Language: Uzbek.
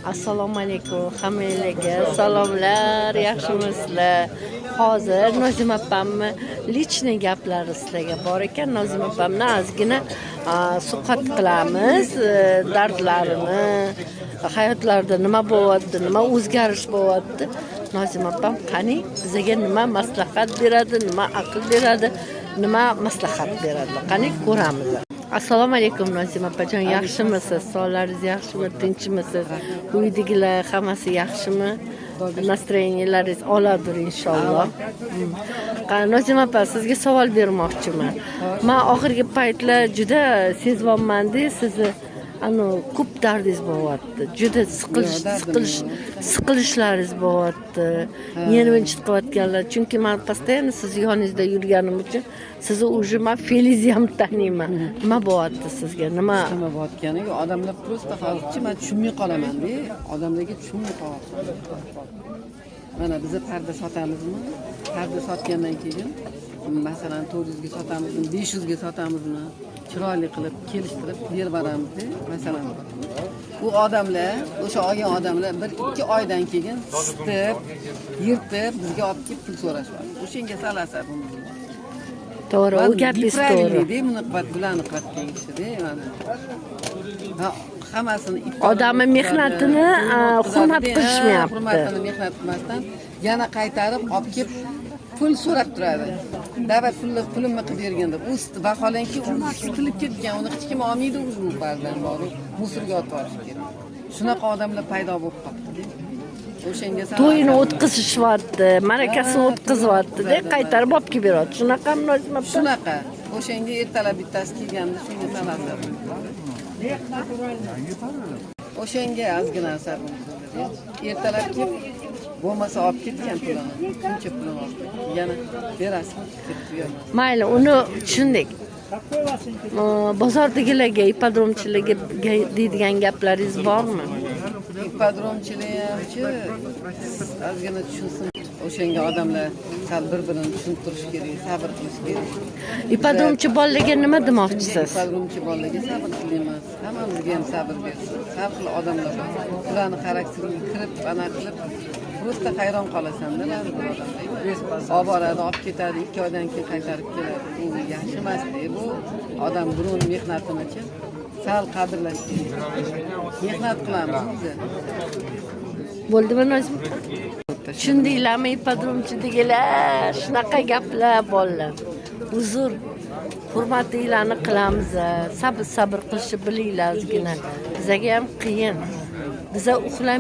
Assalomu alaykum hammalarga. Salomlar, yaxshimisizlar? Hozir Nozima opamni lichniy gaplari sizlarga bor ekan. Nozima opamni ozgina suhbat qilamiz, dardlarini, hayotlarida nima bo'lyapti, nima o'zgarish bo'lyapti. Nozima opam qani bizga nima maslahat beradi, nima aql beradi, nima maslahat beradi. Qani ko'ramiz. Assalomu alaykum Nozima opajon, yaxshimisiz? Sog'laringiz yaxshimi, tinchmisiz? Uydagilar hammasi yaxshimi? Nastroyeniyalaringiz oladir inshaalloh. Nozima opa, sizga savol bermoqchiman. Men oxirgi paytlar juda sezmayapman-da, sizni ko'p dardingiz bo'lyapti. Juda siqilishlaringiz bo'lyapti. Nervini chiqayotganlar. Chunki men постоянно siz yoningizda yurganim uchun sizni уже men feelingizni ham taniyman. Nima bo'lyapti sizga? Nima bo'layotganiga odamlar просто xalqchi men tushunmay qolaman-da. Odamlarga tushunmay qolyapti. Mana biz parda sotamizmi? Parda sotgandan keyin masalan 400 ga sotamizmi, 500 ga sotamizmi? Chiroyli qilib kelishtirib berib beramiz-da. Masalan, bu odamlar, o'sha olgan odamlar 1-2 oydan keyin sitib, yirtib bizga olib kelib pul so'rashadi. O'shanga salasar buni. to'g'ri, u gapingiz to'g'ri. Buni bularni qilayotgan kishi-da, mana. Hammasini odamning mehnatini hurmat qilishmayapti. Hurmatini mehnat qilmasdan yana qaytarib olib kelib pul so'rab turadi. Davlat pulimni qilib berganda, u vaholanki u sitilib ketgan, uni hech kim olmaydi o'zi bardan bor, musorga otib olish kerak. Shunaqa odamlar paydo bo'lib qoldi. O'shanga to'yini o'tkazishyapti, ma'rakasini o'tkazyapti-da, qaytarib olib kelib beradi. Shunaqami Nozima opa? Shunaqa. O'shanga ertalab bittasi kelganda shunga salasadi. O'shanga ozgina asar bo'ldi. Ertalab kelib bo'lmasa olib ketgan pulini, shuncha pulini olib yana berasizmi? Mayli, uni tushundik. Bozordagilarga, ipodromchilarga deydigan gaplaringiz bormi? Ipodromchilar-chi ozgina tushunsin. O'shanga odamlar sal bir-birini tushuntirish kerak, sabr qilish kerak. Ipodromchi bolalarga nima demoqchisiz? Ipodromchi bolalarga sabr tilaymiz. Hammamizga ham sabr bersin. Sabr odamlar bor. Ularni xarakteriga kirib, ana qilib просто hayron qolasan-da, bu odamlar. Olib boradi, olib ketadi, 2 oydan keyin qaytarib keladi. Bu yaxshi emas-da, bu odam birovning mehnatini-chi sal qadrlash kerak. Mehnat qilamiz biz. Bo'ldimi Nozima? Tushundinglarmi ipodromchi deganlar? Shunaqa gaplar bolalar. Uzr, hurmatinglarni qilamiz. Sabr qilishni bilinglar ozgina. Bizga ham qiyin. Biza uxlam